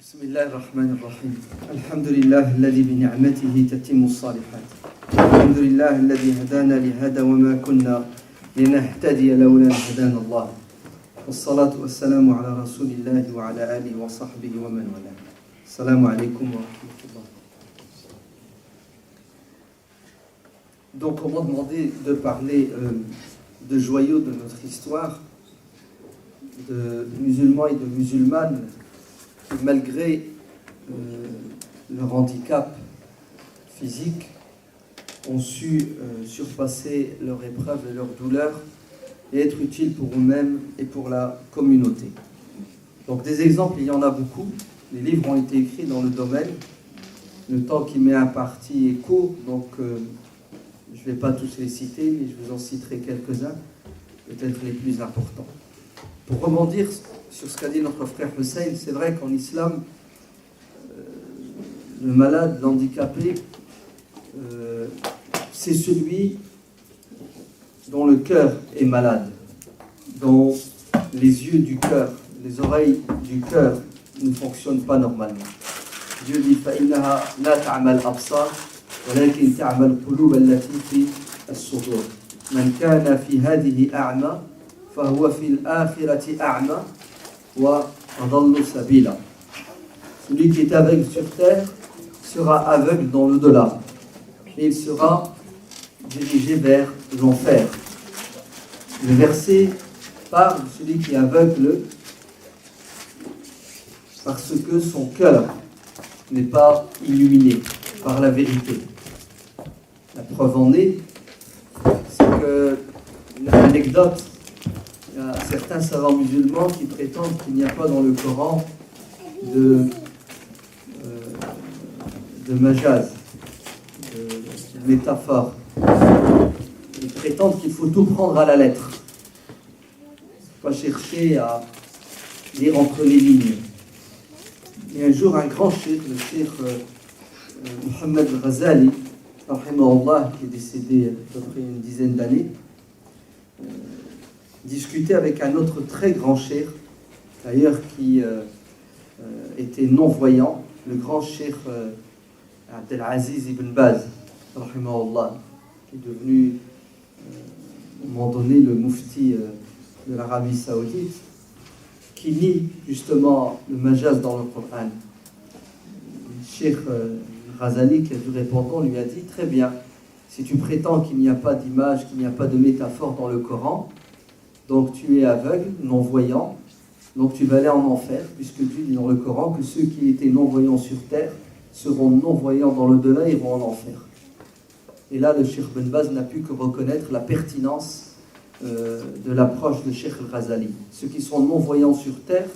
بسم الله الرحمن الرحيم الحمد لله الذي بنعمته تتم الصالحات الحمد لله الذي هدانا لهذا وما كنا لنهتدي لولا أن هدانا الله والصلاة والسلام على رسول الله وعلى آله وصحبه ومن والاه السلام عليكم ورحمة الله. Donc on m'a demandé de parler de joyaux de notre histoire, de musulmans et de musulmanes qui, malgré leur handicap physique, ont su surpasser leur épreuve et leur douleur et être utiles pour eux-mêmes et pour la communauté. Donc des exemples, il y en a beaucoup. Les livres ont été écrits dans le domaine. Le temps qui m'est imparti est court, donc je ne vais pas tous les citer, mais je vous en citerai quelques-uns, peut-être les plus importants. Pour rebondir sur ce qu'a dit notre frère Hussein, c'est vrai qu'en islam, le malade, l'handicapé, c'est celui dont le cœur est malade, dont les yeux du cœur, les oreilles du cœur ne fonctionnent pas normalement. Dieu dit فإنها لا تعمى الأبصار ولكن تعمى القلوب التي في الصدور من كان في هذه أعمى فهو في الآخرة أعمى وأضل سبيلا. Celui qui est aveugle sur terre sera aveugle dans l'au-delà et il sera dirigé vers l'enfer. Le verset parle de celui qui est aveugle parce que son cœur n'est pas illuminé par la vérité. La preuve en est, c'est que l'anecdote, il y a certains savants musulmans qui prétendent qu'il n'y a pas dans le Coran de majaz, de métaphore. Ils prétendent qu'il faut tout prendre à la lettre, pas chercher à lire entre les lignes. Et un jour, un grand cheikh, le cheikh Mohammed al-Ghazali, rahimahullah, qui est décédé à peu près une dizaine d'années, discutait avec un autre très grand cheikh, d'ailleurs qui était non-voyant, le grand cheikh Abdelaziz ibn Baz, rahimahullah, qui est devenu, à un moment donné, le mufti de l'Arabie Saoudite, qui nie justement le majaz dans le Coran. Le cheikh Ghazali, qui a dû répondre, lui a dit très bien, si tu prétends qu'il n'y a pas d'image, qu'il n'y a pas de métaphore dans le Coran, donc tu es aveugle, non-voyant, donc tu vas aller en enfer, puisque Dieu dit dans le Coran que ceux qui étaient non-voyants sur terre seront non-voyants dans l'au-delà et iront en enfer. Et là, le cheikh Ben Baz n'a pu que reconnaître la pertinence de l'approche de Cheikh al-Ghazali. Ceux qui sont non-voyants sur terre,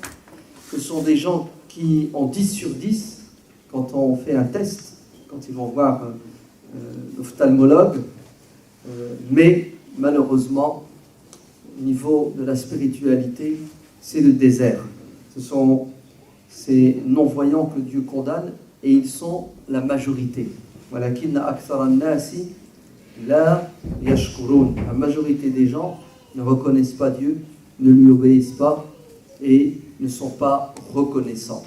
ce sont des gens qui ont 10 sur 10 quand on fait un test, quand ils vont voir l'ophtalmologue, mais malheureusement, au niveau de la spiritualité, c'est le désert. Ce sont ces non-voyants que Dieu condamne et ils sont la majorité. Walakinna akthara an-nasi la yashkurun. La majorité des gens ne reconnaissent pas Dieu, ne lui obéissent pas et ne sont pas reconnaissants.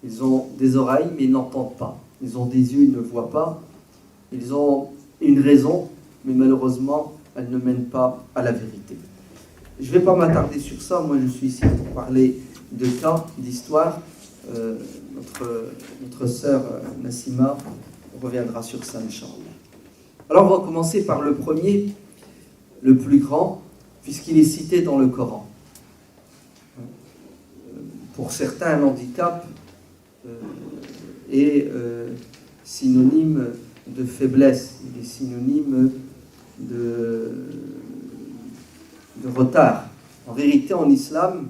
Ils ont des oreilles mais ils n'entendent pas. Ils ont des yeux, ils ne voient pas. Ils ont une raison, mais malheureusement, elle ne mène pas à la vérité. Je ne vais pas m'attarder sur ça. Moi, je suis ici pour parler de cas, d'histoire. Notre sœur Nassima reviendra sur ça, Inch'Allah. Alors, on va commencer par le premier, le plus grand, puisqu'il est cité dans le Coran. Pour certains, l'handicap est synonyme de faiblesse, il est synonyme de retard. En vérité, en islam,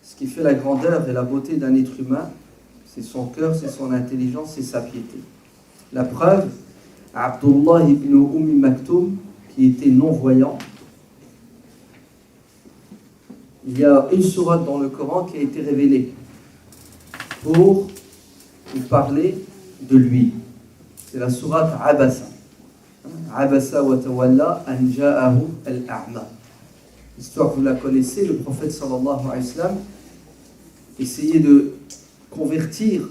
ce qui fait la grandeur et la beauté d'un être humain, c'est son cœur, c'est son intelligence, c'est sa piété. La preuve, Abdullah ibn Maktoum, qui était non-voyant, il y a une sourate dans le Coran qui a été révélée pour nous parler de lui. C'est la sourate Abasa. Abasa wa tawalla an ja'ahu al-a'ma. L'histoire, vous la connaissez, le prophète sallallahu alayhi wa sallam essayait de convertir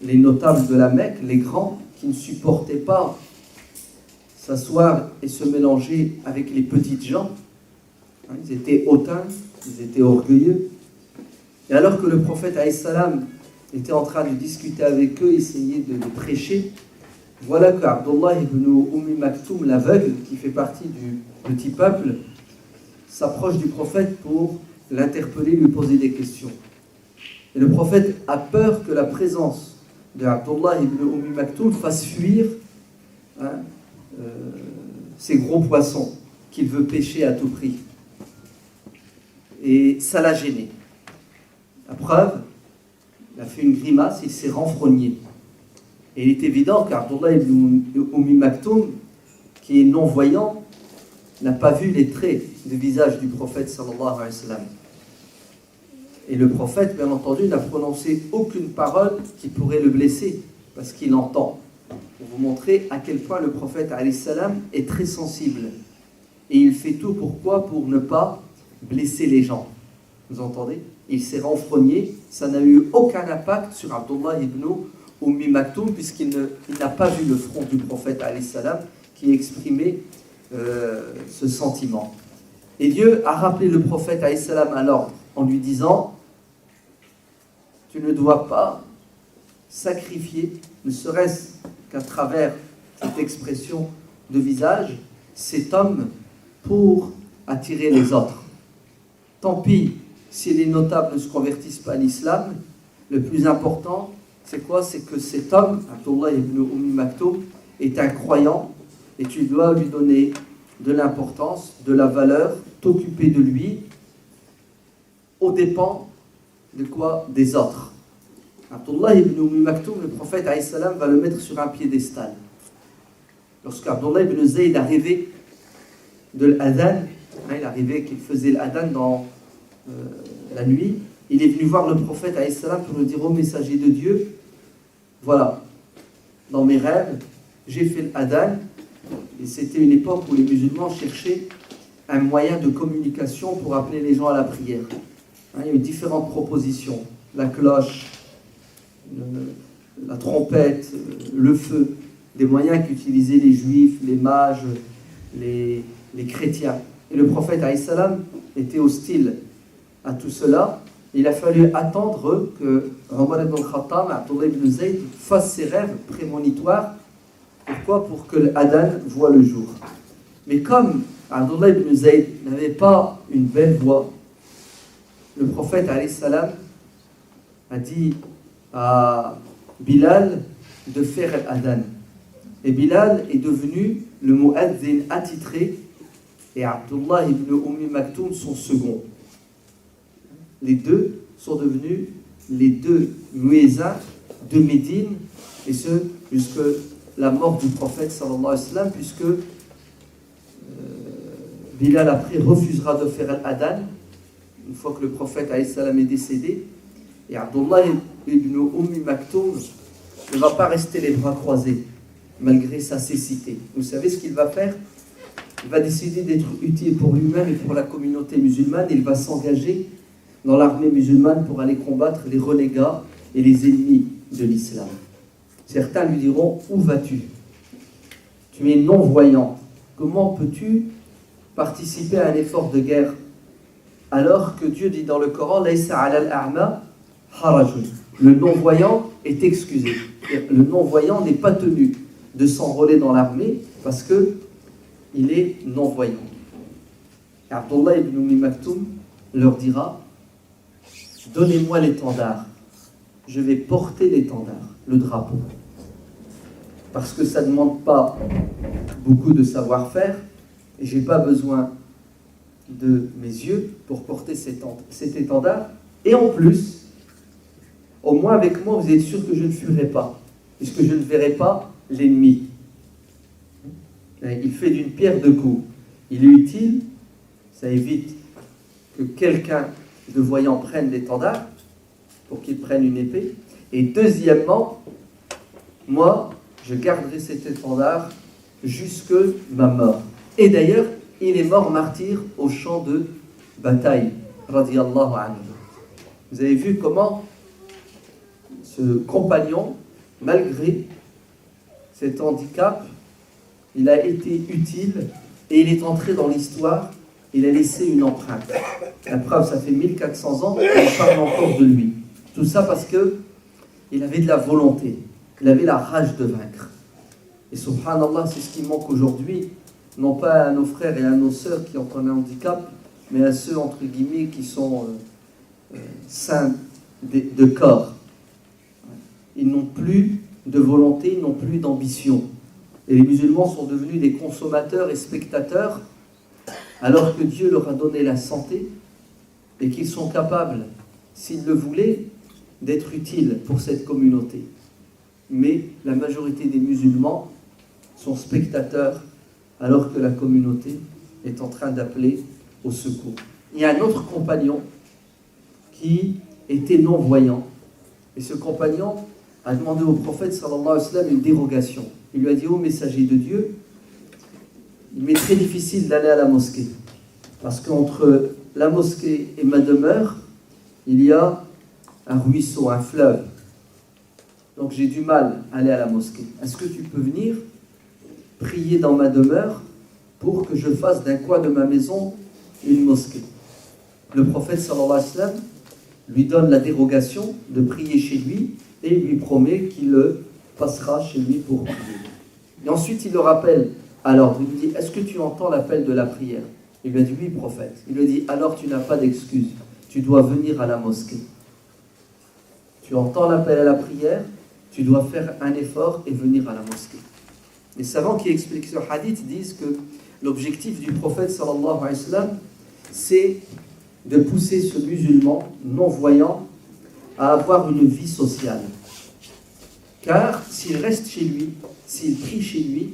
les notables de la Mecque, les grands, qui ne supportaient pas s'asseoir et se mélanger avec les petites gens. Ils étaient hautains, ils étaient orgueilleux. Et alors que le prophète alayhi salam était en train de discuter avec eux, essayer de prêcher, voilà que Abdullah ibn Maktoum, l'aveugle, qui fait partie du petit peuple, s'approche du prophète pour l'interpeller, lui poser des questions. Et le prophète a peur que la présence de Abdullah ibn Maktoum fasse fuir ces gros poissons qu'il veut pêcher à tout prix. Et ça l'a gêné. La preuve, il a fait une grimace, il s'est renfrogné. Et il est évident qu'Abdullah ibn Maktoum, qui est non-voyant, n'a pas vu les traits du visage du prophète sallallahu alayhi wa sallam. Et le prophète, bien entendu, n'a prononcé aucune parole qui pourrait le blesser, parce qu'il entend. Pour vous montrer à quel point le prophète alayhi salam est très sensible. Et il fait tout pourquoi ? Pour ne pas blesser les gens. Vous entendez ? Il s'est renfrogné, ça n'a eu aucun impact sur Abdullah ibn Maktoum, puisqu'il n'a pas vu le front du prophète alayhi salam qui exprimait ce sentiment. Et Dieu a rappelé le prophète alayhi salam à l'ordre en lui disant: tu ne dois pas sacrifier, ne serait-ce qu'à travers cette expression de visage, cet homme pour attirer les autres. Tant pis si les notables ne se convertissent pas à l'islam, le plus important, c'est quoi ? C'est que cet homme, Abdullah ibn Maktoum, est un croyant et tu dois lui donner de l'importance, de la valeur, t'occuper de lui aux dépens de quoi ? Des autres. Abdullah ibn Maktoum, le prophète alayhi salam, va le mettre sur un piédestal. Lorsqu'Abdullah ibn Zayd a rêvé de l'adhan, il a rêvé qu'il faisait l'adhan dans la nuit, il est venu voir le prophète alayhi salam pour lui dire: ô messager de Dieu, voilà, dans mes rêves, j'ai fait l'adhan, et c'était une époque où les musulmans cherchaient un moyen de communication pour appeler les gens à la prière. Il y a eu différentes propositions, la cloche, la trompette, le feu, des moyens qu'utilisaient les juifs, les mages, les chrétiens. Et le prophète alayhi salam était hostile à tout cela. Il a fallu attendre que Omar ibn Khattab, Abdullah ibn Zayd, fasse ses rêves prémonitoires. Pourquoi ? Pour que l'adhan voit le jour. Mais comme Abdullah ibn Zayd n'avait pas une belle voix, le prophète alayhi salam a dit à Bilal de faire l'adhan. Et Bilal est devenu le mu'adhin attitré et Abdullah ibn Maktoum son second. Les deux sont devenus les deux muezzins de Médine, et ce jusque la mort du prophète sallallahu alayhi wa sallam, puisque Bilal après refusera de faire l'adhan une fois que le prophète alayhi salam est décédé, et Abdullah ibn Maktoum ne va pas rester les bras croisés malgré sa cécité. Vous savez ce qu'il va faire ? Il va décider d'être utile pour lui-même et pour la communauté musulmane. Il va s'engager dans l'armée musulmane pour aller combattre les renégats et les ennemis de l'islam. Certains lui diront: où vas-tu ? Tu es non-voyant. Comment peux-tu participer à un effort de guerre alors que Dieu dit dans le Coran: Laysa ala al-a'ma harajun. Le non-voyant est excusé. Le non-voyant n'est pas tenu de s'enrôler dans l'armée parce que il est non-voyant. Abdullah ibn Maktoum leur dira: donnez-moi l'étendard, je vais porter l'étendard, le drapeau. Parce que ça ne demande pas beaucoup de savoir-faire, et je n'ai pas besoin de mes yeux pour porter cet étendard. Et en plus, au moins avec moi, vous êtes sûr que je ne fuirai pas, puisque je ne verrai pas l'ennemi. Il fait d'une pierre deux coups. Il est utile, ça évite que quelqu'un de voyant prenne l'étendard, pour qu'il prenne une épée. Et deuxièmement, moi, je garderai cet étendard jusque ma mort. Et d'ailleurs, il est mort martyr au champ de bataille, radiyallahu anhu. Vous avez vu comment ce compagnon, malgré cet handicap, il a été utile et il est entré dans l'histoire. Il a laissé une empreinte. La preuve, ça fait 1400 ans et on parle encore de lui. Tout ça parce qu'il avait de la volonté, il avait la rage de vaincre. Et subhanallah, c'est ce qui manque aujourd'hui, non pas à nos frères et à nos sœurs qui ont un handicap, mais à ceux, entre guillemets, qui sont sains de corps. Ils n'ont plus de volonté, ils n'ont plus d'ambition. Et les musulmans sont devenus des consommateurs et spectateurs, alors que Dieu leur a donné la santé et qu'ils sont capables, s'ils le voulaient, d'être utiles pour cette communauté. Mais la majorité des musulmans sont spectateurs, alors que la communauté est en train d'appeler au secours. Il y a un autre compagnon qui était non-voyant, et ce compagnon a demandé au prophète sallallahu alayhi wa sallam une dérogation. Il lui a dit: ô messager de Dieu, il m'est très difficile d'aller à la mosquée, parce qu'entre la mosquée et ma demeure, il y a un ruisseau, un fleuve. Donc j'ai du mal à aller à la mosquée. Est-ce que tu peux venir prier dans ma demeure pour que je fasse d'un coin de ma maison une mosquée? Le prophète sallallahu alayhi wa sallam lui donne la dérogation de prier chez lui et lui promet qu'il passera chez lui pour prier. Et ensuite il le rappelle à l'ordre. Il lui dit: est-ce que tu entends l'appel de la prière? Il lui a dit: oui, prophète. Il lui a dit: alors tu n'as pas d'excuse, tu dois venir à la mosquée. Tu entends l'appel à la prière, tu dois faire un effort et venir à la mosquée. Les savants qui expliquent ce hadith disent que l'objectif du prophète sallallahu alayhi wa sallam, c'est de pousser ce musulman non-voyant à avoir une vie sociale. Car s'il reste chez lui, s'il prie chez lui,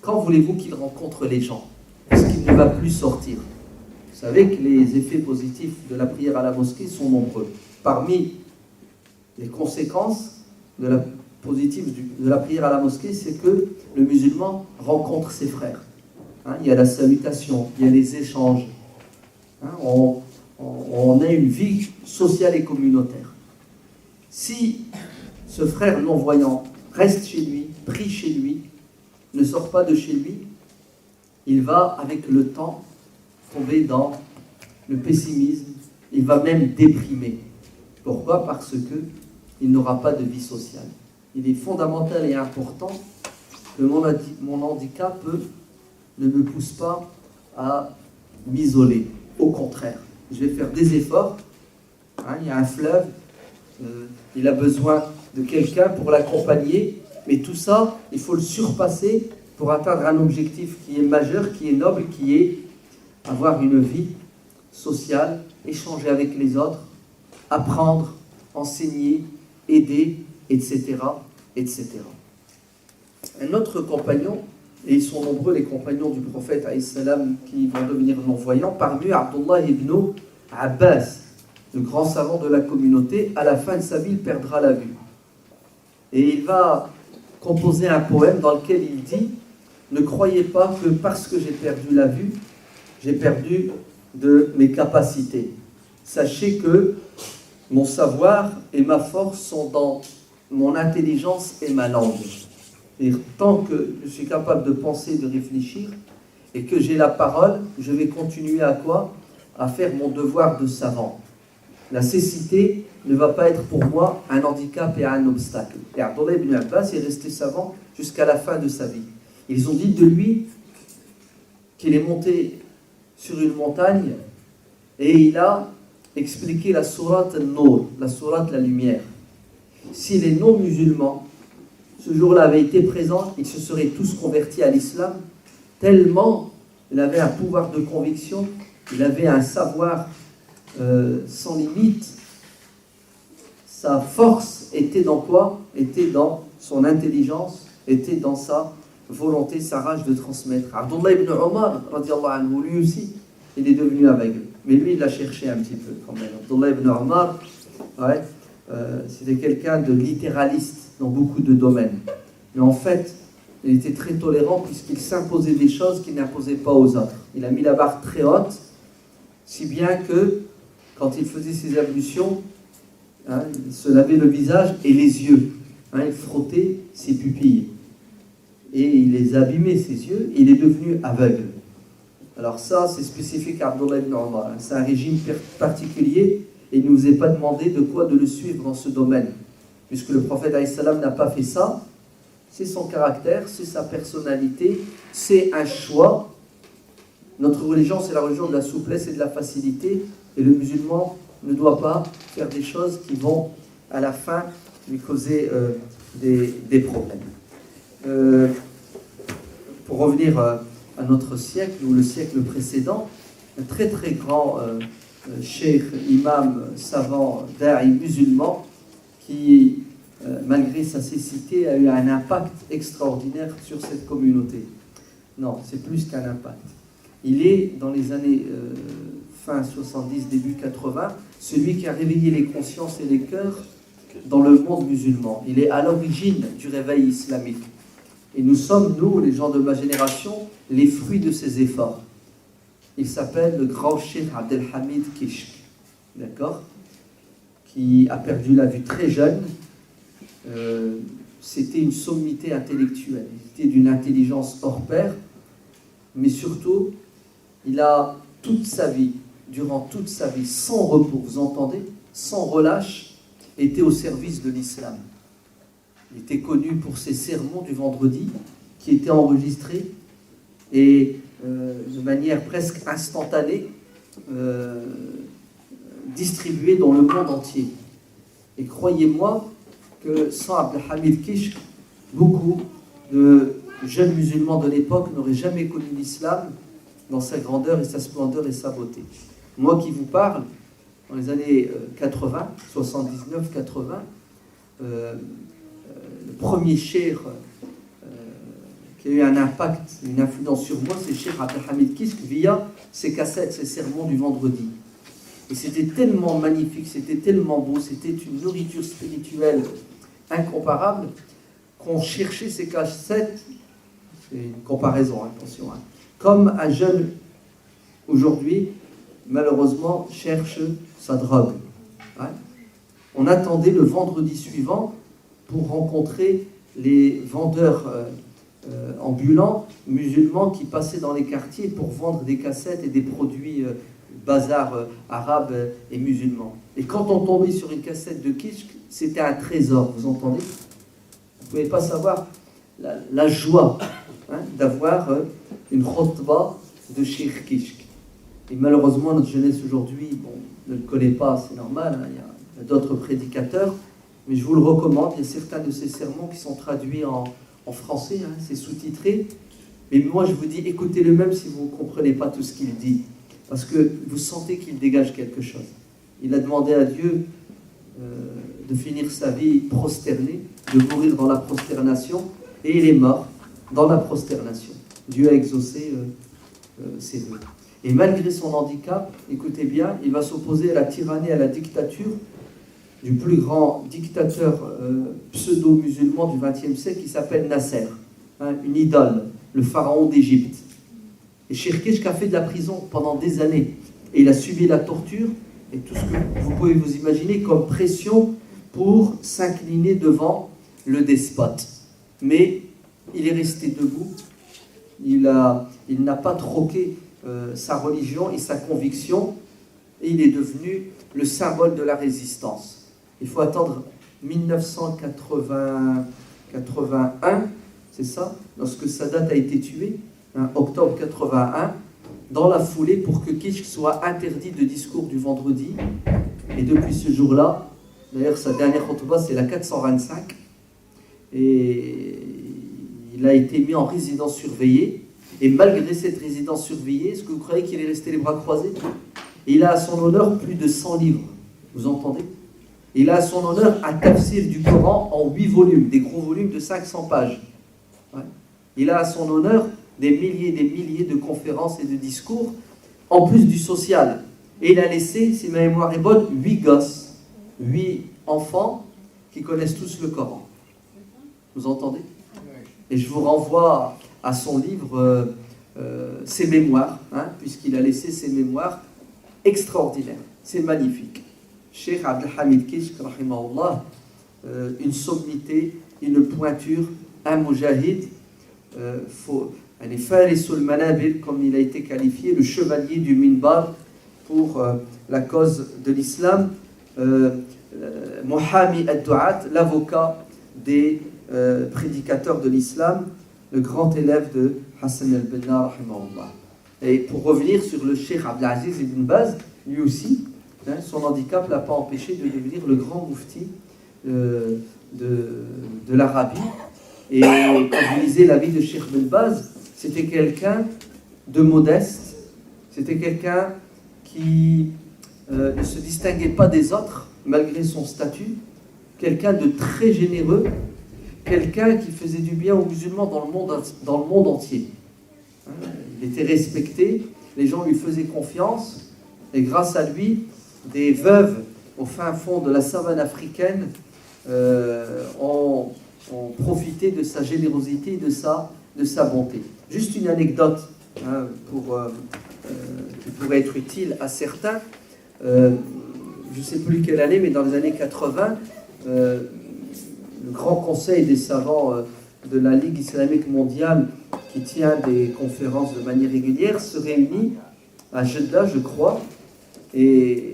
quand voulez-vous qu'il rencontre les gens? Parce qu'il ne va plus sortir. Vous savez que les effets positifs de la prière à la mosquée sont nombreux. Parmi les conséquences de la prière à la mosquée, c'est que le musulman rencontre ses frères. Il y a la salutation, il y a les échanges. On a une vie sociale et communautaire. Si ce frère non-voyant reste chez lui, prie chez lui, ne sort pas de chez lui, il va, avec le temps, tomber dans le pessimisme, il va même déprimer. Pourquoi? Parce qu'il n'aura pas de vie sociale. Il est fondamental et important que mon handicap ne me pousse pas à m'isoler. Au contraire, je vais faire des efforts. Il y a un fleuve, il a besoin de quelqu'un pour l'accompagner, mais tout ça, il faut le surpasser pour atteindre un objectif qui est majeur, qui est noble, qui est avoir une vie sociale, échanger avec les autres, apprendre, enseigner, aider, etc., etc. Un autre compagnon, et ils sont nombreux les compagnons du prophète alayhi salam qui vont devenir non-voyants, parmi eux Abdullah ibn Abbas, le grand savant de la communauté. À la fin de sa vie, il perdra la vue. Et il va composer un poème dans lequel il dit: ne croyez pas que parce que j'ai perdu la vue, j'ai perdu de mes capacités. Sachez que mon savoir et ma force sont dans mon intelligence et ma langue. Et tant que je suis capable de penser, de réfléchir, et que j'ai la parole, je vais continuer à quoi? À faire mon devoir de savant. La cécité ne va pas être pour moi un handicap et un obstacle. Et Abdullah ibn Abbas est resté savant jusqu'à la fin de sa vie. Ils ont dit de lui qu'il est monté sur une montagne et il a expliqué la sourate al-Nur, la sourate la lumière. Si les non-musulmans ce jour-là avaient été présents, ils se seraient tous convertis à l'islam, tellement il avait un pouvoir de conviction, il avait un savoir sans limite. Sa force était dans quoi? Était dans son intelligence, était dans sa volonté, sa rage de transmettre. Abdullah ibn Omar, radiallahu anhu, lui aussi, il est devenu aveugle. Mais lui, il l'a cherché un petit peu quand même. Abdullah ibn Omar, c'était quelqu'un de littéraliste dans beaucoup de domaines. Mais en fait, il était très tolérant puisqu'il s'imposait des choses qu'il n'imposait pas aux autres. Il a mis la barre très haute, si bien que quand il faisait ses ablutions, hein, il se lavait le visage et les yeux, hein, il frottait ses pupilles. Et il les a abîmés, ses yeux, et il est devenu aveugle. Alors ça, c'est spécifique à Abdullah ibn Omar. C'est un régime particulier, et il ne nous est pas demandé de le suivre dans ce domaine. Puisque le prophète alayhi salam n'a pas fait ça, c'est son caractère, c'est sa personnalité, c'est un choix. Notre religion, c'est la religion de la souplesse et de la facilité, et le musulman ne doit pas faire des choses qui vont, à la fin, lui causer des problèmes. Pour revenir à notre siècle, ou le siècle précédent, un très très grand cheikh, imam, savant, da'i musulman, qui, malgré sa cécité, a eu un impact extraordinaire sur cette communauté. Non, c'est plus qu'un impact. Il est, dans les années fin 70, début 80, celui qui a réveillé les consciences et les cœurs dans le monde musulman. Il est à l'origine du réveil islamique. Et nous sommes, nous, les gens de ma génération, les fruits de ses efforts. Il s'appelle le grand cheikh Abdelhamid Kishk, d'accord, qui a perdu la vue très jeune. C'était une sommité intellectuelle, il était d'une intelligence hors pair, mais surtout, il a toute sa vie, durant toute sa vie, sans repos, vous entendez, sans relâche, été au service de l'islam. Il était connu pour ses sermons du vendredi, qui étaient enregistrés et de manière presque instantanée, distribués dans le monde entier. Et croyez-moi que sans Abdelhamid Kishk, beaucoup de jeunes musulmans de l'époque n'auraient jamais connu l'islam dans sa grandeur et sa splendeur et sa beauté. Moi qui vous parle, dans les années 80, 79-80, le premier cheikh qui a eu un impact, une influence sur moi, c'est le cheikh Abdelhamid Kishk via ses cassettes, ses sermons du vendredi. Et c'était tellement magnifique, c'était tellement beau, c'était une nourriture spirituelle incomparable qu'on cherchait ces cassettes, c'est une comparaison, attention, hein, comme un jeune aujourd'hui, malheureusement, cherche sa drogue. Hein. On attendait le vendredi suivant pour rencontrer les vendeurs ambulants musulmans qui passaient dans les quartiers pour vendre des cassettes et des produits bazar arabes et musulmans. Et quand on tombait sur une cassette de Kishk, c'était un trésor, vous entendez? Vous ne pouvez pas savoir la joie, hein, d'avoir une khutba de Cheikh Kishk. Et malheureusement, notre jeunesse aujourd'hui, bon, ne le connaît pas, c'est normal, hein, il y a d'autres prédicateurs, mais je vous le recommande, il y a certains de ces sermons qui sont traduits en français, hein, c'est sous-titré, mais moi je vous dis, écoutez-le même si vous ne comprenez pas tout ce qu'il dit, parce que vous sentez qu'il dégage quelque chose. Il a demandé à Dieu de finir sa vie prosterné, de mourir dans la prosternation, et il est mort dans la prosternation. Dieu a exaucé ses vœux. Et malgré son handicap, écoutez bien, il va s'opposer à la tyrannie, à la dictature du plus grand dictateur pseudo-musulman du XXe siècle qui s'appelle Nasser, hein, une idole, le pharaon d'Égypte. Et Cheikh Kishk a fait de la prison pendant des années. Et il a subi la torture et tout ce que vous pouvez vous imaginer comme pression pour s'incliner devant le despote. Mais il est resté debout. Il n'a pas troqué sa religion et sa conviction. Et il est devenu le symbole de la résistance. Il faut attendre 1981, c'est ça, lorsque Sadat a été tué, hein, octobre 81, dans la foulée pour que Kishk soit interdit de discours du vendredi. Et depuis ce jour-là, d'ailleurs sa dernière khutba c'est la 425, et il a été mis en résidence surveillée. Et malgré cette résidence surveillée, est-ce que vous croyez qu'il est resté les bras croisés? Et il a à son honneur plus de 100 livres, vous entendez? Il a à son honneur un tafsir du Coran en 8 volumes, des gros volumes de 500 pages. Ouais. Il a à son honneur des milliers de conférences et de discours, en plus du social. Et il a laissé, si ma mémoire est bonne, 8 gosses, 8 enfants qui connaissent tous le Coran. Vous entendez? Et je vous renvoie à son livre, ses mémoires, hein, puisqu'il a laissé ses mémoires extraordinaires. C'est magnifique. Cheikh Abdelhamid Kishk, rahimahullah, une sommité, une pointure, un mujahid, Farisul Manabir, comme il a été qualifié, le chevalier du minbar pour la cause de l'islam, Muhami ad-Du'at, l'avocat des prédicateurs de l'islam, le grand élève de Hassan al-Banna, rahimahullah. Et pour revenir sur le Cheikh Abdelaziz ibn Baz, lui aussi, son handicap ne l'a pas empêché de devenir le grand mufti de l'Arabie. Et quand vous lisez la vie de Cheikh ibn Baz, c'était quelqu'un de modeste, c'était quelqu'un qui ne se distinguait pas des autres malgré son statut, quelqu'un de très généreux, quelqu'un qui faisait du bien aux musulmans dans le monde entier. Il était respecté, les gens lui faisaient confiance, et grâce à lui, des veuves au fin fond de la savane africaine ont profité de sa générosité et de sa bonté. Juste une anecdote qui pourrait être utile à certains. Je ne sais plus quelle année, mais dans les années 80, le Grand Conseil des savants de la Ligue islamique mondiale, qui tient des conférences de manière régulière, se réunit à Jeddah, je crois, et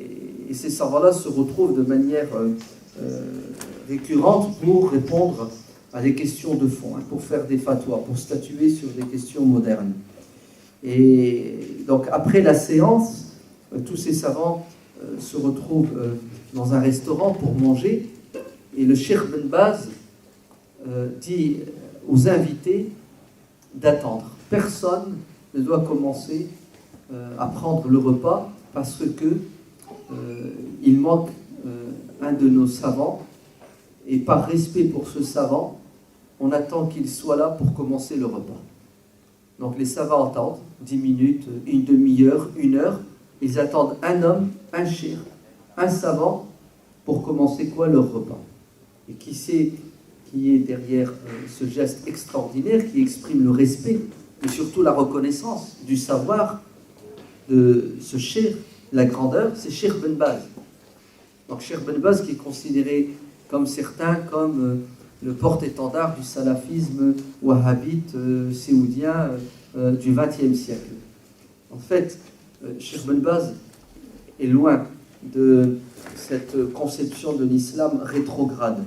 ces savants-là se retrouvent de manière récurrente pour répondre à des questions de fond, pour faire des fatwas, pour statuer sur des questions modernes. Et donc après la séance, tous ces savants se retrouvent dans un restaurant pour manger, et le Cheikh Ben Baz dit aux invités d'attendre. Personne ne doit commencer à prendre le repas parce que il manque un de nos savants, et par respect pour ce savant, on attend qu'il soit là pour commencer le repas. Donc les savants attendent 10 minutes, une demi-heure, une heure. Ils attendent un homme, un cheikh, un savant pour commencer quoi? Leur repas. Et qui sait qui est derrière ce geste extraordinaire qui exprime le respect et surtout la reconnaissance du savoir de ce cheikh, la grandeur, c'est Cheikh Ben Baz. Donc Cheikh Ben Baz qui est considéré comme certains comme le porte-étendard du salafisme wahhabite séoudien du XXe siècle. En fait, Cheikh Ben Baz est loin de cette conception de l'islam rétrograde,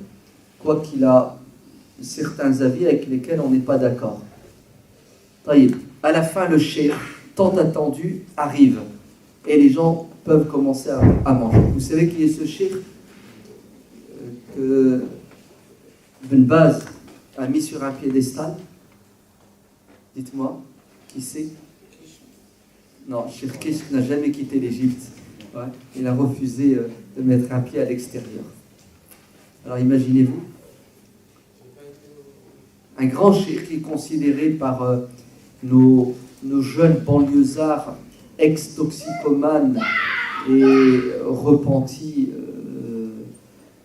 quoiqu'il a certains avis avec lesquels on n'est pas d'accord. À la fin, le cheikh, tant attendu, arrive et les gens peuvent commencer à manger. Vous savez qui est ce cheikh que Ben Baz a mis sur un piédestal? Dites-moi, qui c'est? Non, Cheikh Kishk n'a jamais quitté l'Égypte. Ouais, il a refusé de mettre un pied à l'extérieur. Alors imaginez-vous, un grand cheikh qui est considéré par nos jeunes banlieusards ex-toxicomanes et repentis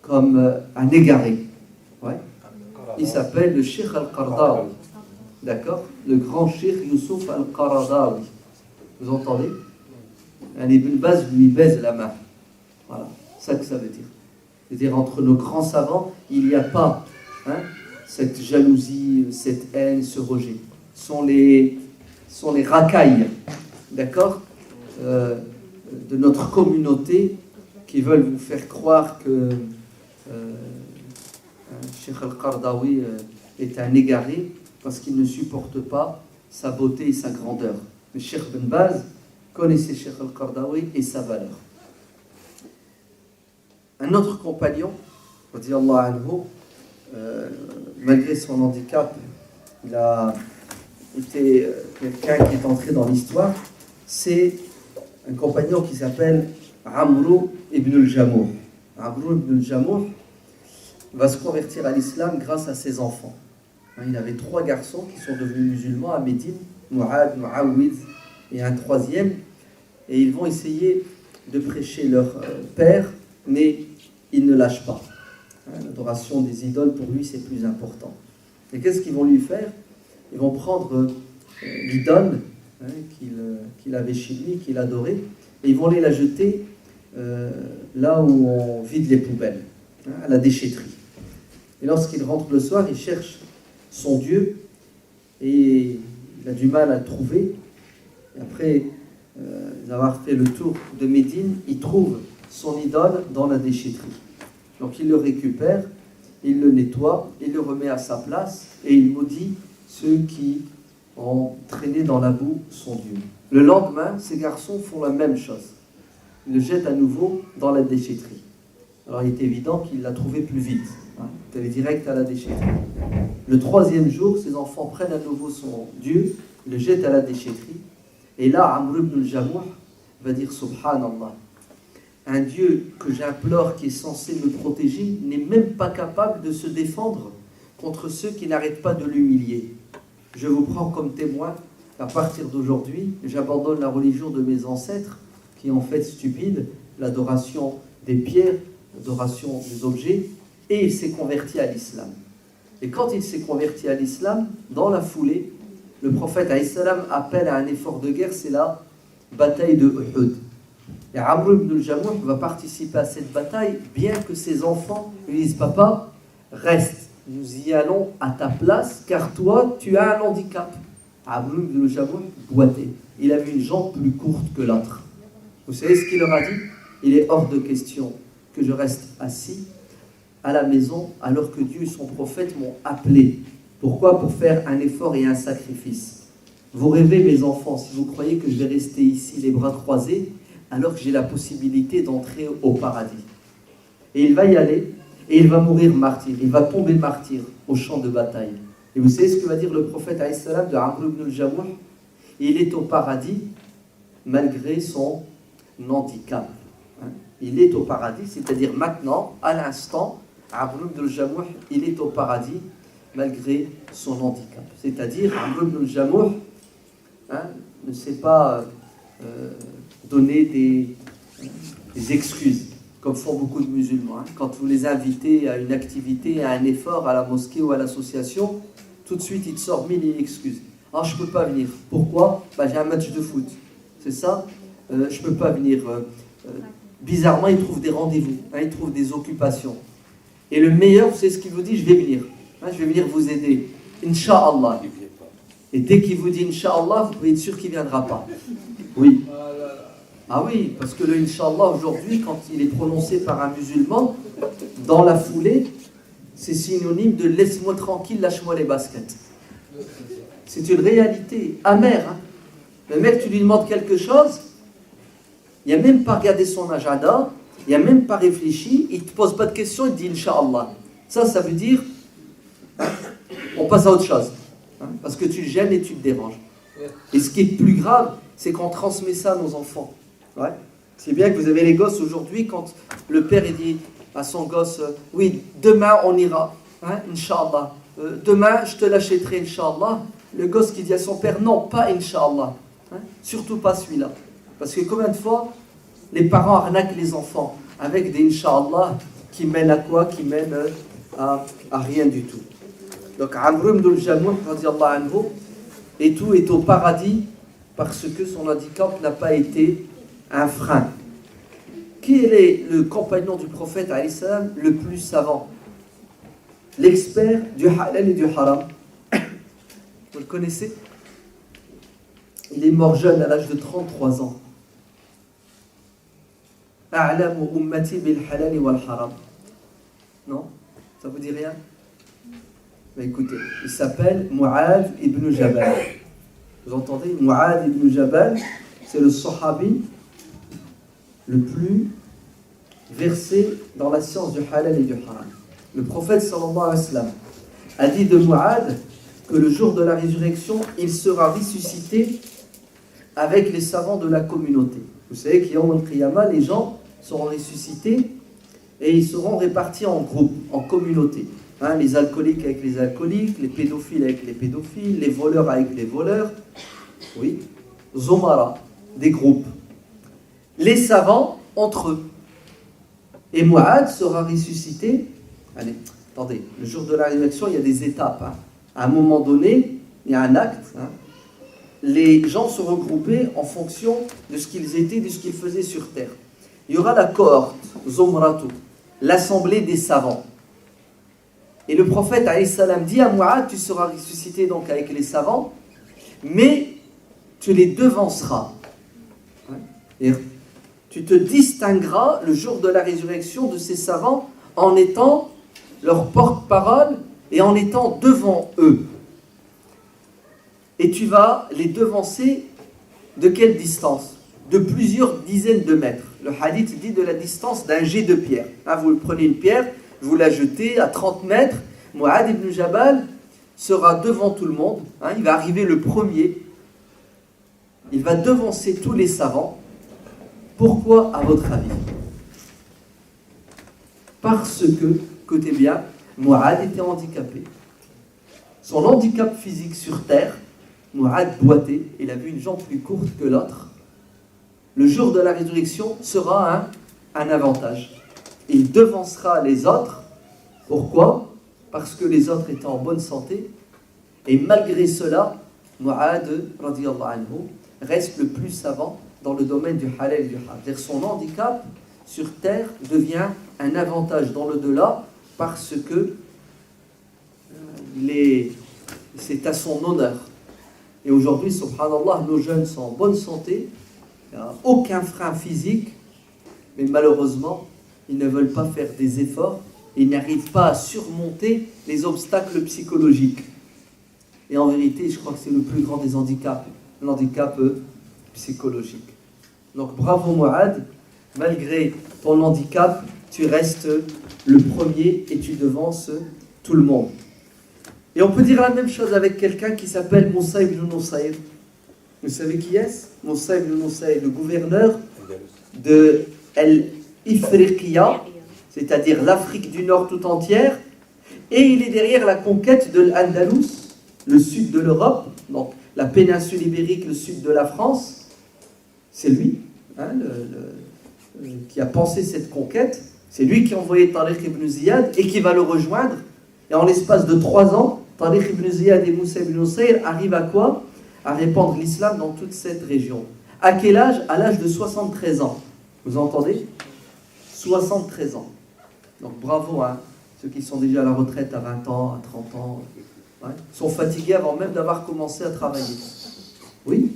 comme un égaré. Ouais. Il s'appelle le Cheikh Al-Qaradawi. D'accord? Le grand Cheikh Youssouf Al-Qaradawi. Vous entendez? Un Ibn Baz lui baise la main. Voilà, c'est ça que ça veut dire. C'est-à-dire, entre nos grands savants, il n'y a pas cette jalousie, cette haine, ce rejet. Ce sont les racailles, d'accord, de notre communauté qui veulent vous faire croire que Cheikh Al-Qaradawi est un égaré parce qu'il ne supporte pas sa beauté et sa grandeur. Mais Cheikh Ben Baz connaissait Cheikh Al-Qaradawi et sa valeur. Un autre compagnon, radiyallahu anhu, malgré son handicap, il a été quelqu'un qui est entré dans l'histoire. C'est un compagnon qui s'appelle Amr ibn al-Jamuh. Amr ibn al-Jamuh va se convertir à l'islam grâce à ses enfants. Il avait 3 garçons qui sont devenus musulmans à Médine, Mu'ad, Mu'awid et un 3e. Et ils vont essayer de prêcher leur père, mais il ne lâche pas. L'adoration des idoles, pour lui, c'est plus important. Et qu'est-ce qu'ils vont lui faire? Ils vont prendre l'idole qu'il avait chez lui, qu'il adorait, et ils vont aller la jeter là où on vide les poubelles, hein, à la déchetterie. Et lorsqu'il rentre le soir, il cherche son Dieu et il a du mal à le trouver. Et après avoir fait le tour de Médine, il trouve son idole dans la déchetterie. Donc il le récupère, il le nettoie, il le remet à sa place et il maudit ceux qui ont traîné dans la boue son Dieu. Le lendemain, ces garçons font la même chose. Ils le jettent à nouveau dans la déchetterie. Alors il est évident qu'il l'a trouvé plus vite. Hein, il est allé direct à la déchetterie. Le troisième jour, ces enfants prennent à nouveau son Dieu, le jettent à la déchetterie. Et là, Amr ibn al-Jamuh va dire Subhanallah. Un Dieu que j'implore, qui est censé me protéger, n'est même pas capable de se défendre contre ceux qui n'arrêtent pas de l'humilier. Je vous prends comme témoin qu'à partir d'aujourd'hui, j'abandonne la religion de mes ancêtres, qui est en fait stupide, l'adoration des pierres, l'adoration des objets, et il s'est converti à l'islam. Et quand il s'est converti à l'islam, dans la foulée, le prophète alayhi salam appelle à un effort de guerre, c'est la bataille de Uhud. Et Amr ibn al-Jamuh va participer à cette bataille, bien que ses enfants lui disent « Papa, reste, nous y allons à ta place, car toi, tu as un handicap. » Amr ibn al-Jamuh boitait. Il avait une jambe plus courte que l'autre. Vous savez ce qu'il leur a dit? Il est hors de question que je reste assis à la maison alors que Dieu et son prophète m'ont appelé. Pourquoi? Pour faire un effort et un sacrifice. Vous rêvez, mes enfants, si vous croyez que je vais rester ici les bras croisés, alors que j'ai la possibilité d'entrer au paradis. Et il va y aller, et il va mourir martyr, il va tomber martyr au champ de bataille. Et vous savez ce que va dire le prophète alayhi salam de Amr ibn al-Jamuh? Il est au paradis malgré son handicap. Il est au paradis, c'est-à-dire maintenant, à l'instant, Amr ibn al-Jamuh, il est au paradis malgré son handicap. C'est-à-dire, Amr ibn al-Jamuh ne sait pas donner des excuses, comme font beaucoup de musulmans. Quand vous les invitez à une activité, à un effort, à la mosquée ou à l'association, tout de suite, ils te sortent mille excuses. « Ah, je ne peux pas venir. » Pourquoi? J'ai un match de foot. C'est ça? Je ne peux pas venir. Bizarrement, ils trouvent des rendez-vous, ils trouvent des occupations. Et le meilleur, vous savez ce qu'il vous dit? Je vais venir. Je vais venir vous aider. Inch'Allah. Et dès qu'il vous dit Inch'Allah, vous pouvez être sûr qu'il ne viendra pas. Oui. Ah oui, parce que le Inch'Allah aujourd'hui, quand il est prononcé par un musulman, dans la foulée, c'est synonyme de laisse-moi tranquille, lâche-moi les baskets. C'est une réalité amère. Le mec, tu lui demandes quelque chose, il n'a même pas regardé son agenda, il n'a même pas réfléchi, il ne te pose pas de questions, il te dit Inch'Allah. Ça veut dire, on passe à autre chose. Parce que tu le gênes et tu te déranges. Et ce qui est plus grave, c'est qu'on transmet ça à nos enfants. Ouais. C'est bien que vous avez les gosses aujourd'hui, quand le père il dit à son gosse, oui, demain on ira, Inch'Allah. Demain je te l'achèterai, Inch'Allah. Le gosse qui dit à son père, non, pas Inch'Allah. Surtout pas celui-là. Parce que combien de fois les parents arnaquent les enfants avec des Inch'Allah qui mènent à quoi? Qui mènent à rien du tout. Donc Amr ibn al-Jamuh, radiyallahu anhu, et tout est au paradis parce que son handicap n'a pas été un frein. Quel est le compagnon du prophète alayhi salam le plus savant? L'expert du halal et du haram. Vous le connaissez? Il est mort jeune à l'âge de 33 ans. A'lamu ummati bil halal wal haram. Non? Ça vous dit rien? Mais écoutez, il s'appelle Mu'adh ibn Jabal. Vous entendez? Mu'adh ibn Jabal, c'est le sahabi le plus versé dans la science du halal et du haram. Le prophète sallallahu alayhi wa sallam a dit de Mu'adh que le jour de la résurrection, il sera ressuscité avec les savants de la communauté. Vous savez qu'il y a au Qiyamah, les gens seront ressuscités et ils seront répartis en groupes, en communautés. Les alcooliques avec les alcooliques, les pédophiles avec les pédophiles, les voleurs avec les voleurs. Oui, Zomara, des groupes. Les savants entre eux. Et Mu'adh sera ressuscité. Allez, attendez, le jour de la résurrection, il y a des étapes. À un moment donné, il y a un acte. Les gens sont regroupés en fonction de ce qu'ils étaient, de ce qu'ils faisaient sur terre. il y aura la cohorte, Zumratu, l'assemblée des savants. Et le prophète alayhi salam dit à Mu'adh, tu seras ressuscité donc avec les savants, mais tu les devanceras. Et tu te distingueras le jour de la résurrection de ces savants en étant leur porte-parole et en étant devant eux. Et tu vas les devancer de quelle distance? De plusieurs dizaines de mètres. Le hadith dit de la distance d'un jet de pierre. Vous prenez une pierre, vous la jetez à 30 mètres. Mu'adh ibn Jabal sera devant tout le monde. Il va arriver le premier. Il va devancer tous les savants. Pourquoi, à votre avis? Parce que, écoutez bien, Mu'adh était handicapé. Son handicap physique sur terre, Mu'adh boitait, il a vu une jambe plus courte que l'autre. Le jour de la résurrection sera un avantage. Il devancera les autres. Pourquoi? Parce que les autres étaient en bonne santé. Et malgré cela, Mu'adh, radiyallahu anhu, reste le plus savant dans le domaine du halal et du haram. C'est-à-dire son handicap sur terre devient un avantage dans le delà parce que c'est à son honneur. Et aujourd'hui, subhanallah, nos jeunes sont en bonne santé, il n'y a aucun frein physique, mais malheureusement, ils ne veulent pas faire des efforts, ils n'arrivent pas à surmonter les obstacles psychologiques. Et en vérité, je crois que c'est le plus grand des handicaps, l'handicap psychologique. Donc bravo Mu'adh, malgré ton handicap, tu restes le premier et tu devances tout le monde. Et on peut dire la même chose avec quelqu'un qui s'appelle Moussa ibn Nusayr. Vous savez qui est-ce? Moussa ibn Nusayr, le gouverneur de Al-Ifriqiya, c'est-à-dire l'Afrique du Nord tout entière, et il est derrière la conquête de l'Andalous, le sud de l'Europe, donc la péninsule ibérique, le sud de la France. C'est lui qui a pensé cette conquête. C'est lui qui a envoyé Tariq ibn Ziyad et qui va le rejoindre. Et en l'espace de 3 ans, Tariq ibn Ziyad et Moussa ibn Nusayr arrivent à quoi? À répandre l'islam dans toute cette région. À quel âge? À l'âge de 73 ans. Vous entendez? 73 ans. Donc bravo à ceux qui sont déjà à la retraite à 20 ans, à 30 ans. Sont fatigués avant même d'avoir commencé à travailler. Oui,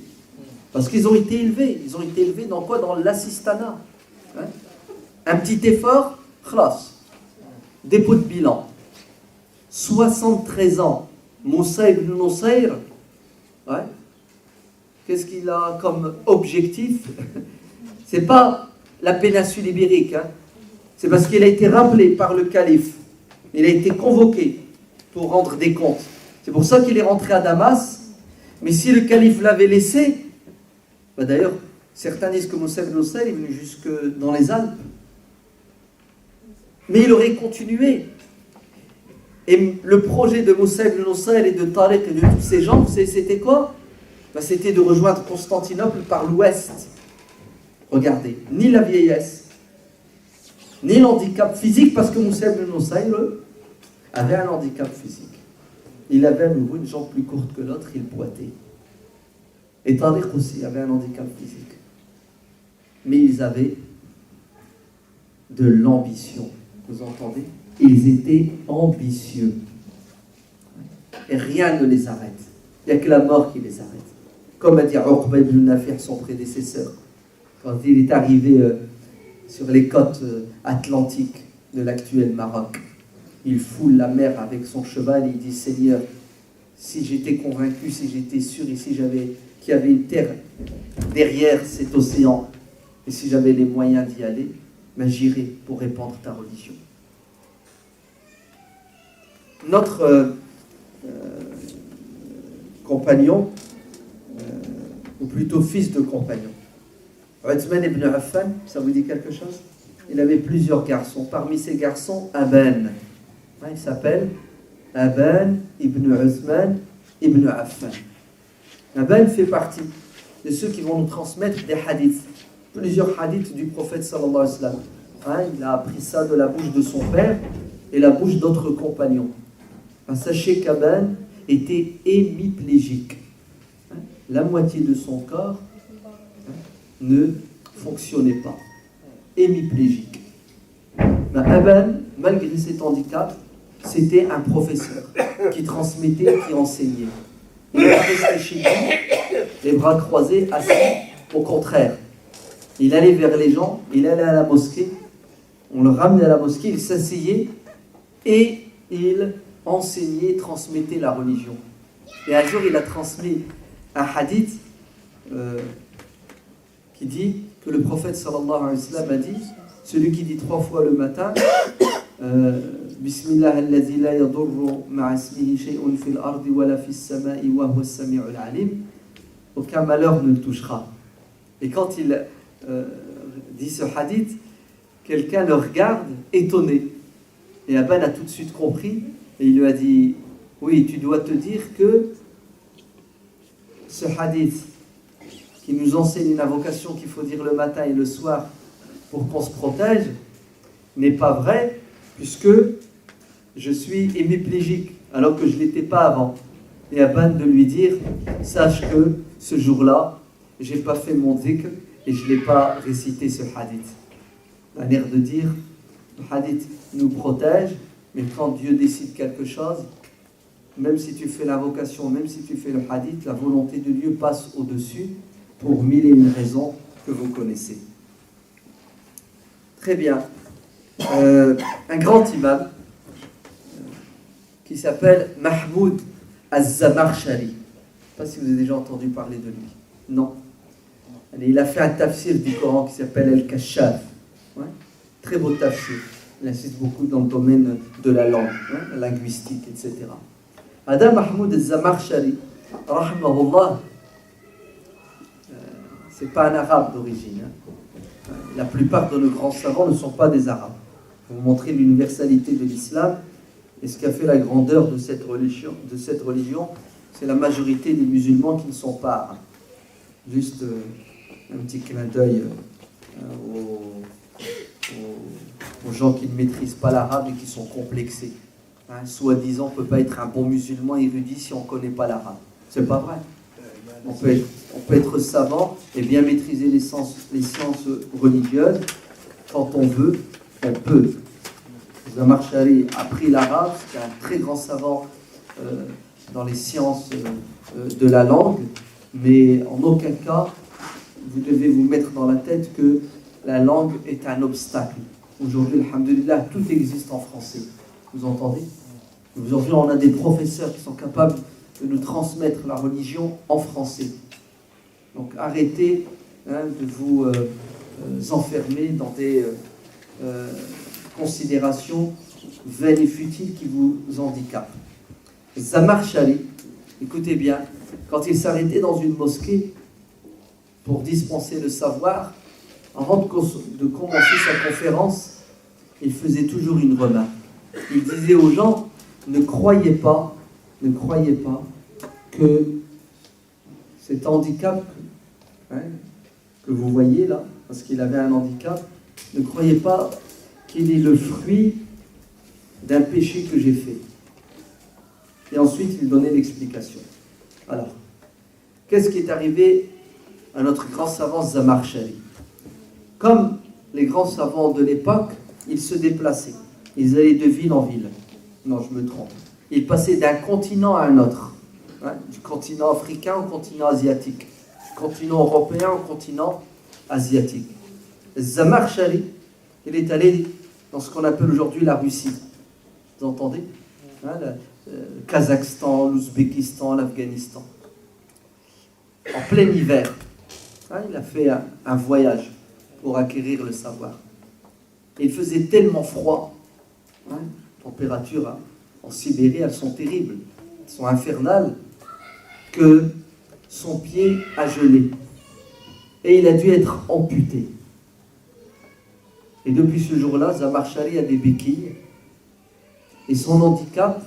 parce qu'ils ont été élevés. Ils ont été élevés dans quoi? Dans l'assistanat. Un petit effort, khlas. Dépôt de bilan. 73 ans. Moussa ibn Nusayr, qu'est-ce qu'il a comme objectif? C'est pas la péninsule ibérique. C'est parce qu'il a été rappelé par le calife. Il a été convoqué pour rendre des comptes. C'est pour ça qu'il est rentré à Damas. Mais si le calife l'avait laissé, d'ailleurs, certains disent que Moussa ibn Nusayr est venu jusque dans les Alpes. Mais il aurait continué. Et le projet de Moussa ibn Nusayr et de Tariq et de tous ces gens, c'était quoi? C'était de rejoindre Constantinople par l'ouest. Regardez, ni la vieillesse, ni l'handicap physique, parce que Moussa ibn Nusayr avait un handicap physique. Il avait à nouveau une jambe plus courte que l'autre, il boitait. Et Tariq aussi avait un handicap physique. Mais ils avaient de l'ambition. Vous entendez? Ils étaient ambitieux. Et rien ne les arrête. Il n'y a que la mort qui les arrête. Comme a dit Uqba ibn Nafir, son prédécesseur, quand il est arrivé sur les côtes atlantiques de l'actuel Maroc. Il foule la mer avec son cheval et il dit: Seigneur, si j'étais convaincu, si j'étais sûr, et si qu'il y avait une terre derrière cet océan, et si j'avais les moyens d'y aller, j'irai pour répandre ta religion. Notre compagnon, ou plutôt fils de compagnon, Uthman ibn Affan, ça vous dit quelque chose? Il avait plusieurs garçons. Parmi ces garçons, Aban. Il s'appelle Aban ibn Uthman ibn Affan. Aban fait partie de ceux qui vont nous transmettre des hadiths. Plusieurs hadiths du prophète sallallahu alayhi wa sallam. Il a appris ça de la bouche de son père et la bouche d'autres compagnons. Sachez qu'Aban était hémiplégique. La moitié de son corps ne fonctionnait pas. hémiplégique. Mais Aban, malgré cet handicap, c'était un professeur qui transmettait, qui enseignait. Il n'est pas resté chez lui, les bras croisés, assis. Au contraire, il allait vers les gens, il allait à la mosquée, on le ramenait à la mosquée, il s'asseyait et il enseignait, transmettait la religion. Et un jour, il a transmis un hadith qui dit que le prophète sallallahu alayhi wa sallam a dit, celui qui dit 3 fois le matin, Bismillah alladhi la yadurru ma'a ismihi shay'un fil ardi wa la fis sama'i wa huwa as-sami'ul alim, aucun malheur ne le touchera. Et quand il dit ce hadith, quelqu'un le regarde étonné. Et Aban a tout de suite compris et il lui a dit, oui, tu dois te dire que ce hadith qui nous enseigne une invocation qu'il faut dire le matin et le soir pour qu'on se protège n'est pas vrai, puisque je suis hémiplégique alors que je ne l'étais pas avant. Et Aban de lui dire, sache que ce jour-là, je n'ai pas fait mon dhikr et je n'ai pas récité ce hadith. Un air de dire, le hadith nous protège, mais quand Dieu décide quelque chose, même si tu fais l'invocation, même si tu fais le hadith, la volonté de Dieu passe au-dessus pour 1001 raisons que vous connaissez. Très bien. Un grand imam qui s'appelle Mahmoud Az-Zamarshari. Je ne sais pas si vous avez déjà entendu parler de lui. Non. Il a fait un tafsir du Coran qui s'appelle Al-Kashaf. Ouais. Très beau tafsir. Il insiste beaucoup dans le domaine de la langue, la linguistique, etc. Adam Mahmoud Az-Zamarshari, rahmahullah, c'est pas un arabe d'origine. La plupart de nos grands savants ne sont pas des arabes. Pour vous montrer l'universalité de l'islam et ce qui a fait la grandeur de cette religion, c'est la majorité des musulmans qui ne sont pas arabes. Juste un petit clin d'œil aux gens qui ne maîtrisent pas l'arabe et qui sont complexés. Soi-disant, on ne peut pas être un bon musulman érudit si on ne connaît pas l'arabe. C'est pas vrai. On peut être savant et bien maîtriser les sciences religieuses. Quand on veut, on peut. Zamarshari a appris l'arabe, c'est un très grand savant dans les sciences de la langue, mais en aucun cas, vous devez vous mettre dans la tête que la langue est un obstacle. Aujourd'hui, alhamdulillah, tout existe en français. Vous entendez? Aujourd'hui, on a des professeurs qui sont capables de nous transmettre la religion en français. Donc arrêtez de vous enfermer dans des considérations vaines et futiles qui vous handicapent. Zamarshari, écoutez bien, quand il s'arrêtait dans une mosquée pour dispenser le savoir, avant de commencer sa conférence, il faisait toujours une remarque. Il disait aux gens, ne croyez pas que cet handicap que vous voyez là, parce qu'il avait un handicap, ne croyez pas qu'il est le fruit d'un péché que j'ai fait. Et ensuite, il donnait l'explication. Alors, qu'est-ce qui est arrivé à notre grand savant Zamarshari? Comme les grands savants de l'époque, ils se déplaçaient. Ils allaient de ville en ville. Non, je me trompe. Ils passaient d'un continent à un autre. Du continent africain au continent asiatique. Du continent européen au continent asiatique. Zamarshari, il est allé dans ce qu'on appelle aujourd'hui la Russie. Vous entendez? Le Kazakhstan, l'Ouzbékistan, l'Afghanistan. En plein hiver. Il a fait un voyage pour acquérir le savoir. Et il faisait tellement froid. Températures en Sibérie, elles sont terribles. Elles sont infernales. Que son pied a gelé. Et il a dû être amputé. Et depuis ce jour-là, Zamarshari a des béquilles. Et son handicap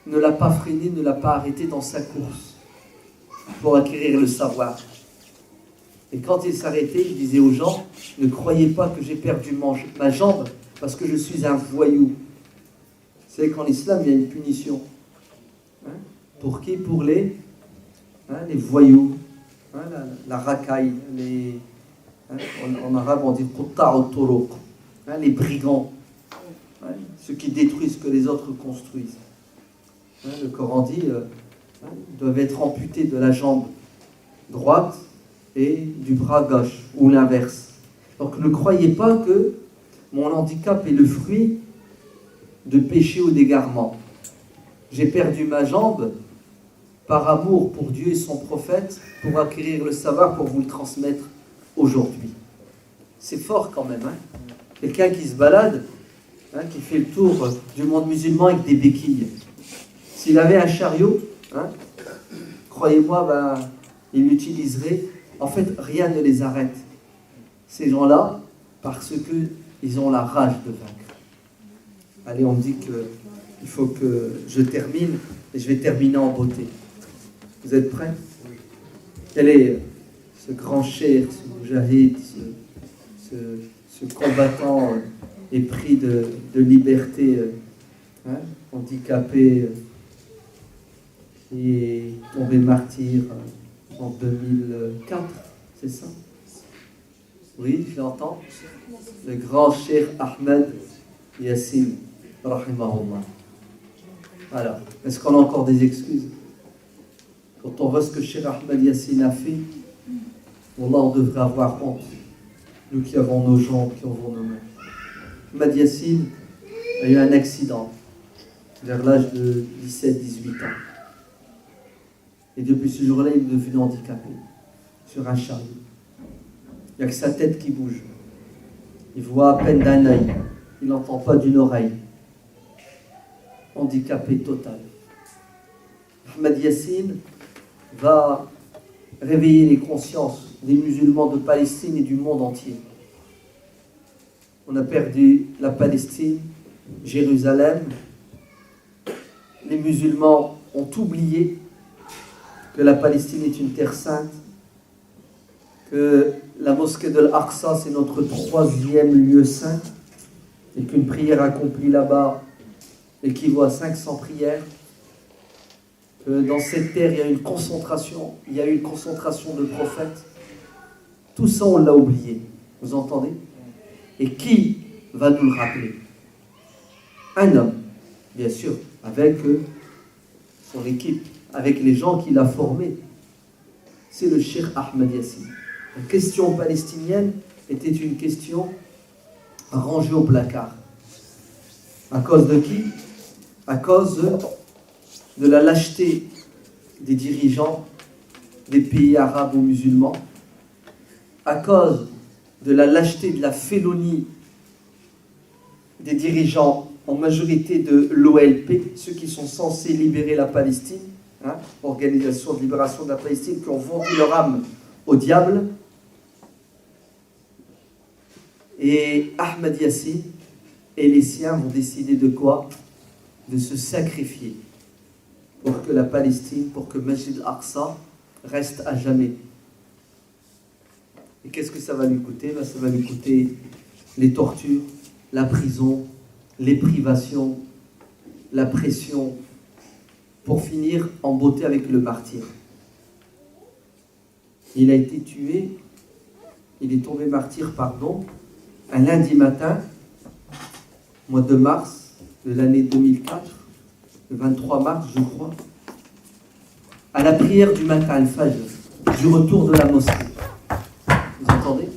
ne l'a pas freiné, ne l'a pas arrêté dans sa course pour acquérir le savoir. Et quand il s'arrêtait, il disait aux gens, ne croyez pas que j'ai perdu ma jambe parce que je suis un voyou. Vous savez qu'en islam, il y a une punition. Pour qui? Pour les voyous, la racaille, En arabe, on dit Qutta'u turuq, les brigands, ceux qui détruisent ce que les autres construisent. Le Coran dit ils doivent être amputés de la jambe droite et du bras gauche, ou l'inverse. Donc ne croyez pas que mon handicap est le fruit de péché ou d'égarement. J'ai perdu ma jambe par amour pour Dieu et son prophète, pour acquérir le savoir, pour vous le transmettre aujourd'hui. C'est fort quand même. Quelqu'un qui se balade, qui fait le tour du monde musulman avec des béquilles. S'il avait un chariot, croyez-moi, il l'utiliserait. En fait, rien ne les arrête. Ces gens-là, parce qu'ils ont la rage de vaincre. Allez, on me dit qu'il faut que je termine, et je vais terminer en beauté. Vous êtes prêts? Quel est ce grand cheikh, ce moujahid, ce combattant épris de liberté, handicapé, qui est tombé martyr en 2004, c'est ça? Oui, je l'entends. Le grand cheikh Ahmed Yassine, rahimahullah. Alors, est-ce qu'on a encore des excuses? Quand on voit ce que Cheikh Ahmed Yassine a fait, wallah, on devrait avoir honte. Nous qui avons nos jambes, qui avons nos mains. Ahmed Yassine a eu un accident vers l'âge de 17-18 ans. Et depuis ce jour-là, il est devenu handicapé sur un chariot. Il n'y a que sa tête qui bouge. Il voit à peine d'un œil. Il n'entend pas d'une oreille. Handicapé total. Ahmed Yassine va réveiller les consciences des musulmans de Palestine et du monde entier. On a perdu la Palestine, Jérusalem. Les musulmans ont oublié que la Palestine est une terre sainte, que la mosquée de l'Aqsa, c'est notre 3e lieu saint, et qu'une prière accomplie là-bas équivaut à 500 prières, que dans cette terre, il y a eu une concentration de prophètes. Tout ça, on l'a oublié. Vous entendez? Et qui va nous le rappeler? Un homme, bien sûr, avec son équipe, avec les gens qu'il a formés. C'est le Cheikh Ahmed Yassine. La question palestinienne était une question rangée au placard. À cause de qui? À cause de la lâcheté des dirigeants des pays arabes ou musulmans, à cause de la lâcheté, de la félonie des dirigeants en majorité de l'OLP, ceux qui sont censés libérer la Palestine, Organisation de libération de la Palestine, qui ont vendu leur âme au diable. Et Ahmed Yassine et les siens vont décider de quoi? De se sacrifier pour que la Palestine, pour que Masjid al-Aqsa reste à jamais. Et qu'est-ce que ça va lui coûter? Ça va lui coûter les tortures, la prison, les privations, la pression, pour finir en beauté avec le martyr. Il a été tué, il est tombé martyr, un lundi matin, mois de mars de l'année 2004, le 23 mars, je crois, à la prière du matin, al-Fajr, du retour de la mosquée. Vous entendez?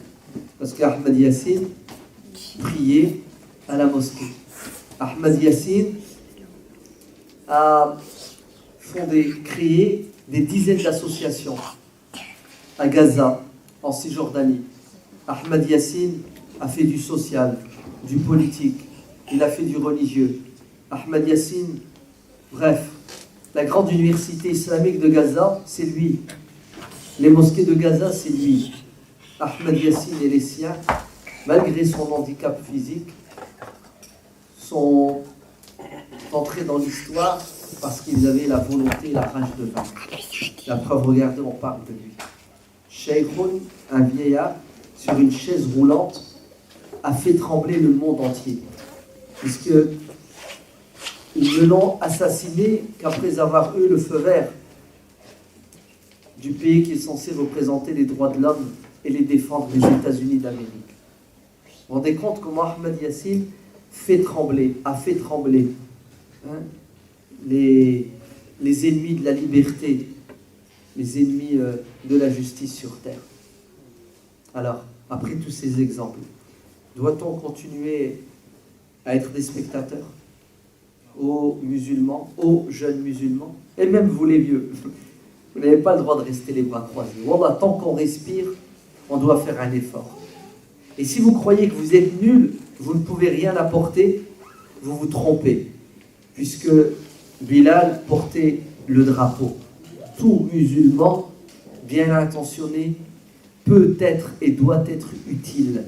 Parce qu'Ahmed Yassine priait à la mosquée. Ahmed Yassine a créé des dizaines d'associations à Gaza, en Cisjordanie. Ahmed Yassine a fait du social, du politique, il a fait du religieux. Ahmed Yassine, bref, la grande université islamique de Gaza, c'est lui. Les mosquées de Gaza, c'est lui. Ahmed Yassine et les siens, malgré son handicap physique, sont entrés dans l'histoire parce qu'ils avaient la volonté et la rage de vaincre. La preuve, regardez, on parle de lui. Sheikhoun, un vieillard, sur une chaise roulante, a fait trembler le monde entier. Puisque ils ne l'ont assassiné qu'après avoir eu le feu vert du pays qui est censé représenter les droits de l'homme et les défendre les États-Unis d'Amérique. Vous vous rendez compte comment Ahmed Yassine a fait trembler hein, les ennemis de la liberté, les ennemis de la justice sur terre. Alors, après tous ces exemples, doit-on continuer à être des spectateurs aux musulmans, aux jeunes musulmans, et même vous les vieux? Vous n'avez pas le droit de rester les bras croisés. Wallah, tant qu'on respire, on doit faire un effort. Et si vous croyez que vous êtes nul, vous ne pouvez rien apporter, vous vous trompez. Puisque Bilal portait le drapeau. Tout musulman bien intentionné peut être et doit être utile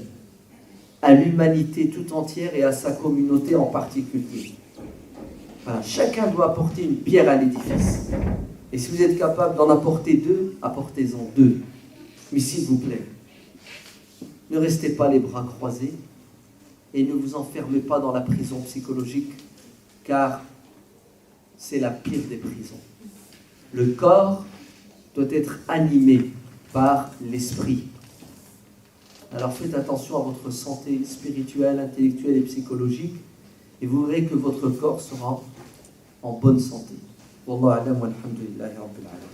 à l'humanité tout entière et à sa communauté en particulier. Voilà, chacun doit apporter une pierre à l'édifice. Et si vous êtes capable d'en apporter deux, apportez-en deux. Mais s'il vous plaît, ne restez pas les bras croisés et ne vous enfermez pas dans la prison psychologique, car c'est la pire des prisons. Le corps doit être animé par l'esprit. Alors faites attention à votre santé spirituelle, intellectuelle et psychologique, et vous verrez que votre corps sera en bonne santé. Wallahu a'lam walhamdulillahi rabbil alamin.